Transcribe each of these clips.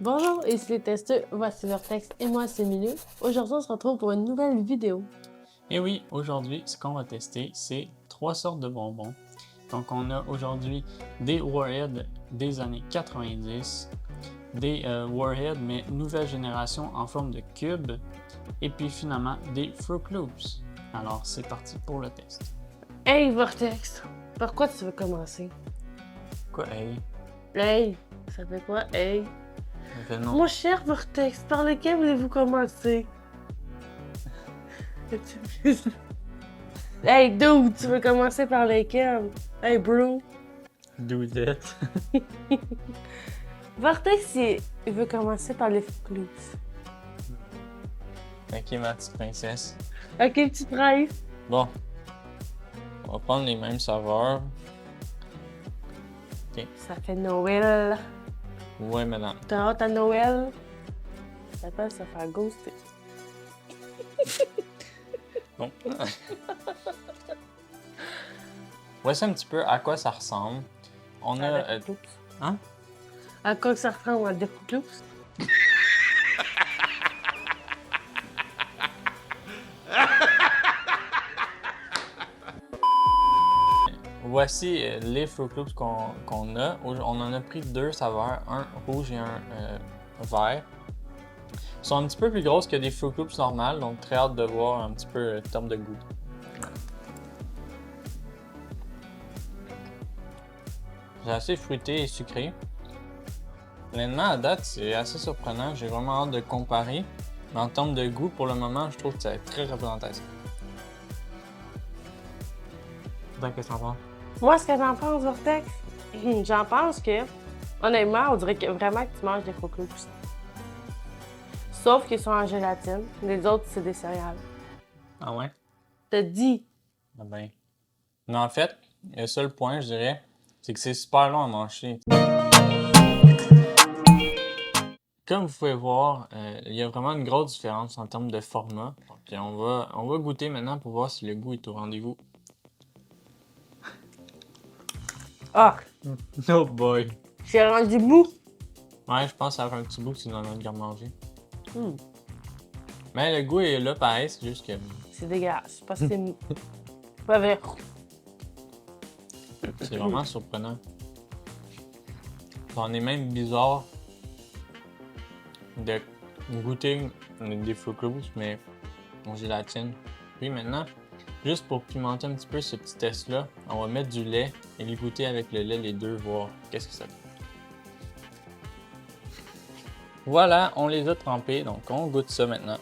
Bonjour, ici les testeurs, voici leur texte et moi c'est Milieu. Aujourd'hui on se retrouve pour une nouvelle vidéo. Et oui, aujourd'hui, ce qu'on va tester, c'est 3 sortes de bonbons. Donc on a aujourd'hui des Warheads des années 90, des Warheads mais nouvelle génération en forme de cube, et puis finalement des Fruit Loops. Alors c'est parti pour le test. Hey Vortex, par quoi tu veux commencer? Quoi, hey? Hey, ça fait quoi, hey? Ça fait non. Mon cher Vortex, par lequel voulez-vous commencer? Hey dude, tu veux commencer par lequel? Hey bro. Do that. Vortex, il veut commencer par les Fruit Loops. Ok, ma petite princesse. Ok, petit prince. Bon, on va prendre les mêmes saveurs. Ça fait Noël. Ouais, madame. T'as hâte à Noël? Ça s'appelle se faire ghoster. Bon. Voici un petit peu à quoi ça ressemble. On a... hein? À quoi que ça ressemble à des Fruit Loops? Voici les Fruit Loops qu'on a. On en a pris deux saveurs, un rouge et un vert. Ils sont un petit peu plus grosses que des Fruit Loops normales, donc très hâte de voir un petit peu le terme de goût. C'est assez fruité et sucré. Honnêtement, à date, c'est assez surprenant. J'ai vraiment hâte de comparer. Mais en termes de goût, pour le moment, je trouve que c'est très représentatif. Qu'est-ce que t'en penses? Moi, ce que j'en pense, Vortex, j'en pense que, honnêtement, on dirait que vraiment que tu manges des Fruit Loops. Sauf qu'ils sont en gélatine. Les autres, c'est des céréales. Ah ouais? T'as dit. Ah ben. Mais en fait, le seul point, je dirais, c'est que c'est super long à manger. Comme vous pouvez voir, il y a vraiment une grosse différence en termes de format. Donc, on va goûter maintenant pour voir si le goût est au rendez-vous. Ah! Oh boy! C'est rendu mou. Ouais, je pense que ça fait un petit bout que c'est dans notre garde-manger. Mais le goût est là pareil, c'est juste que... C'est dégueulasse, parce que c'est mou. Pas vrai. C'est vraiment surprenant. On est même bizarre de goûter des Fruit Loops, mais en gélatine. Puis maintenant, juste pour pimenter un petit peu ce petit test-là, on va mettre du lait et les goûter avec le lait les deux, voir qu'est-ce que ça fait. Voilà, on les a trempés, donc on goûte ça maintenant.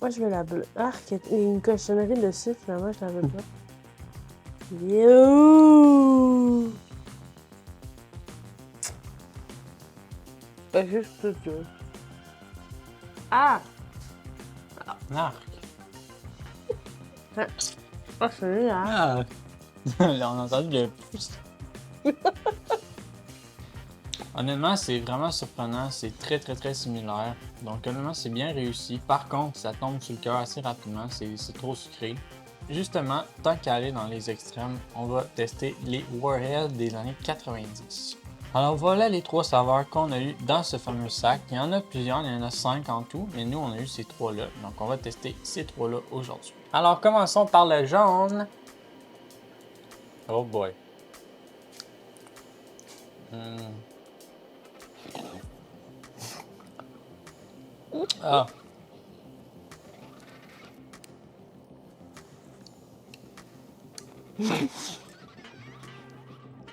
Moi, je veux la bleue. Ah, il y a une cochonnerie dessus, finalement, je la veux pas. Yo! C'est juste tout dur. Ah! Arc! Ah, c'est là. Ah! On a entendu le pouce. Honnêtement, c'est vraiment surprenant, c'est très similaire. Donc honnêtement, c'est bien réussi. Par contre, ça tombe sur le cœur assez rapidement, c'est trop sucré. Justement, tant qu'à aller dans les extrêmes, on va tester les Warheads des années 90. Alors voilà les trois saveurs qu'on a eu dans ce fameux sac. Il y en a plusieurs, il y en a 5 en tout, mais nous on a eu ces trois-là. Donc on va tester ces trois-là aujourd'hui. Alors commençons par le jaune. Oh boy. Ah.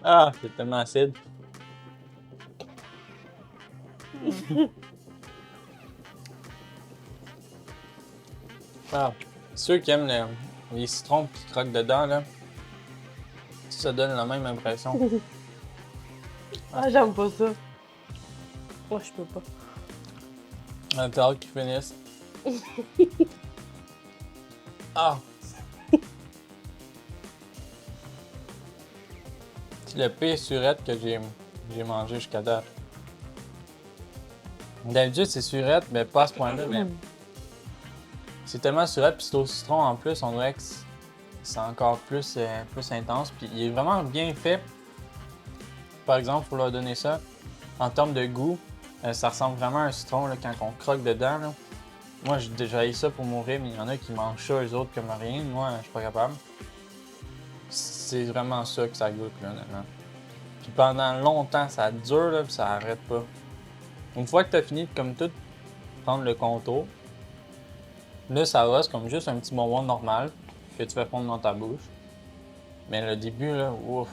Ah, c'est tellement acide. Ah. Ceux qui aiment les citrons qui croquent dedans, là, ça donne la même impression. Ah, j'aime pas ça. Moi, je peux pas. On a hâte qu'ils finissent. Ah! C'est le pire surette que j'ai mangé jusqu'à date. D'habitude, c'est surette, mais pas à ce point-là. Mais c'est tellement surette, puis c'est au citron en plus, on dirait que c'est encore plus intense. Puis il est vraiment bien fait par exemple, il faut leur donner ça. En termes de goût, ça ressemble vraiment à un citron là, quand on croque dedans. Là. Moi, j'ai déjà eu ça pour mourir, mais il y en a qui mangent ça, eux autres, comme rien. Moi, je suis pas capable. C'est vraiment ça que ça goûte, là, honnêtement. Puis pendant longtemps, ça dure, là, puis ça arrête pas. Une fois que tu as fini de comme tout prendre le contour, là, ça va, c'est comme juste un petit bonbon normal que tu fais fondre dans ta bouche. Mais le début, là, ouf,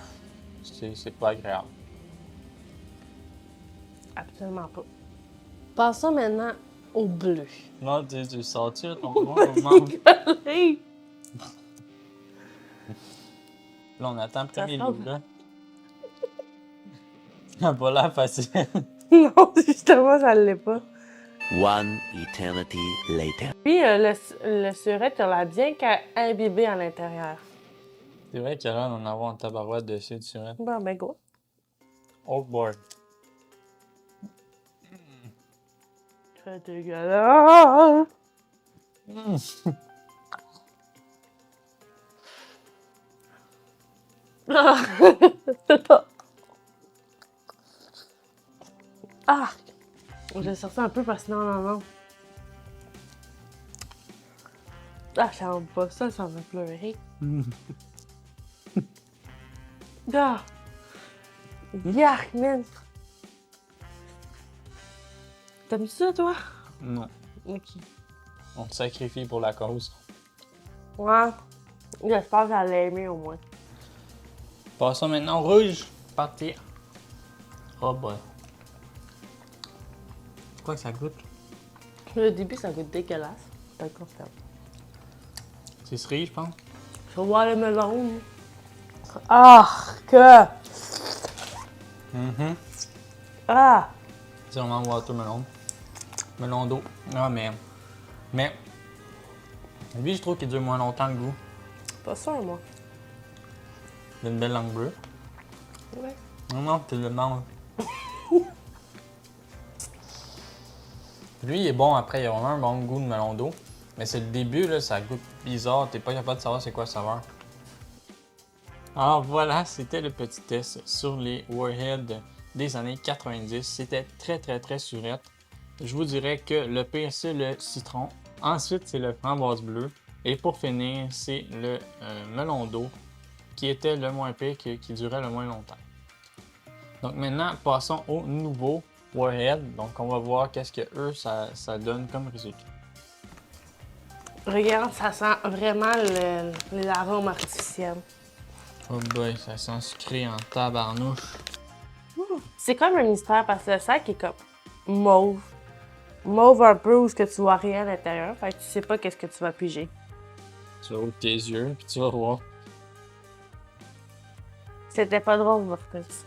c'est pas agréable. Absolument pas. Passons maintenant au bleu. Non, tu sors-tu ton bonbon au mangue? Là, on attend Ça premier sent- loup, là. Ça a pas l'air facile. Non, justement, ça l'est pas. One eternity later. Puis le surette, il a l'air bien imbibé à l'intérieur. C'est vrai qu'il y a l'air d'en avoir en tabarouette dessus du surette. Bon, ben go. Oh boy. C'est dégueulasse. Ah! Je l'ai sorti un peu parce que non. Ah, j'aime pas ça, ça va pleurer. Ah! Yark, man! T'aimes ça, toi? Non. Ok. On te sacrifie pour la cause. Ouais. J'espère que j'allais aimer au moins. Passons maintenant au rouge. Partir. Oh boy. C'est quoi que ça goûte? Le début, ça goûte dégueulasse. C'est inconstant. C'est cerise, je pense. Je vais voir le melon. Ah! Que! Ah! C'est vraiment watermelon. Melon d'eau. Ah, mais. Lui, je trouve qu'il dure moins longtemps le goût. Pas sûr, moi. Il a une belle langue bleue. Ouais. Non, tu le manges. Lui, il est bon après, il a vraiment un bon goût de melon d'eau. Mais c'est le début, là, ça goûte bizarre. T'es pas capable de savoir c'est quoi la saveur. Alors voilà, c'était le petit test sur les Warheads des années 90. C'était très surette. Je vous dirais que le pire, c'est le citron. Ensuite, c'est le framboise bleu. Et pour finir, c'est le melon d'eau qui était le moins pire, qui durait le moins longtemps. Donc maintenant, passons au nouveau Warhead. Donc on va voir qu'est-ce que eux, ça donne comme résultat. Regarde, ça sent vraiment l'arôme artificiel. Oh boy, ça sent sucré en tabarnouche. C'est comme un mystère parce que le sac est comme mauve. Mauve un peu où ce que tu vois rien à l'intérieur. Fait que tu sais pas qu'est-ce que tu vas piger. Tu vas ouvrir tes yeux, puis tu vas voir. C'était pas drôle, Vortex.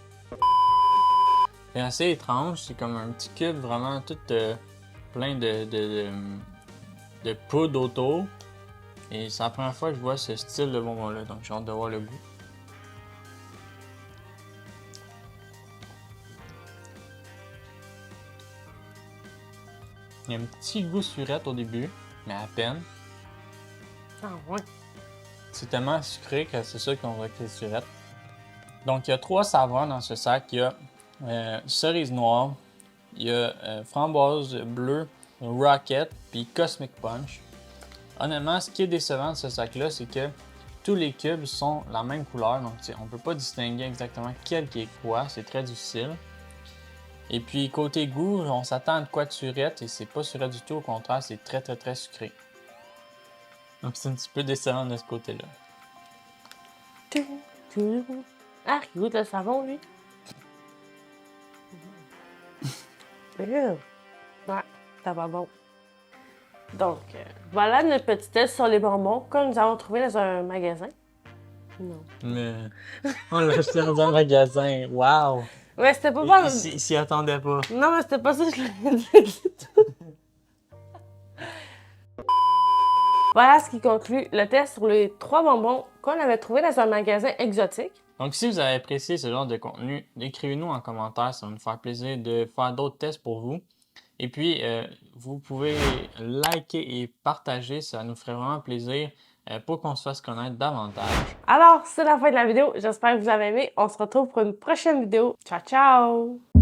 C'est assez étrange, c'est comme un petit cube vraiment tout plein de poudre autour. Et c'est la première fois que je vois ce style de bonbon-là, donc j'ai hâte de voir le goût. Il y a un petit goût surette au début, mais à peine. Ah ouais. C'est tellement sucré que c'est sûr qu'on voit que c'est surette. Donc il y a 3 saveurs dans ce sac. Il y a cerise noire, il y a framboise bleue, rocket, puis cosmic punch. Honnêtement, ce qui est décevant de ce sac-là, c'est que tous les cubes sont la même couleur, donc on ne peut pas distinguer exactement quel qui est quoi, c'est très difficile. Et puis côté goût, on s'attend à de quoi de surette et c'est pas surette du tout, au contraire, c'est très sucré. Donc c'est un petit peu décevant de ce côté-là. Ah, il goûte le savon, lui. Ouais, ça va bon. Donc, voilà notre petit test sur les bonbons que nous avons trouvé dans un magasin. Non. Mais on l'a acheté dans un magasin, wow! Mais c'était pas bon. Il s'y attendait pas. Non, mais c'était pas ça que je l'ai dit du tout. Voilà ce qui conclut le test sur les 3 bonbons qu'on avait trouvés dans un magasin exotique. Donc, si vous avez apprécié ce genre de contenu, écrivez-nous en commentaire, ça va nous faire plaisir de faire d'autres tests pour vous. Et puis, vous pouvez liker et partager, ça nous ferait vraiment plaisir pour qu'on se fasse connaître davantage. Alors, c'est la fin de la vidéo. J'espère que vous avez aimé. On se retrouve pour une prochaine vidéo. Ciao, ciao!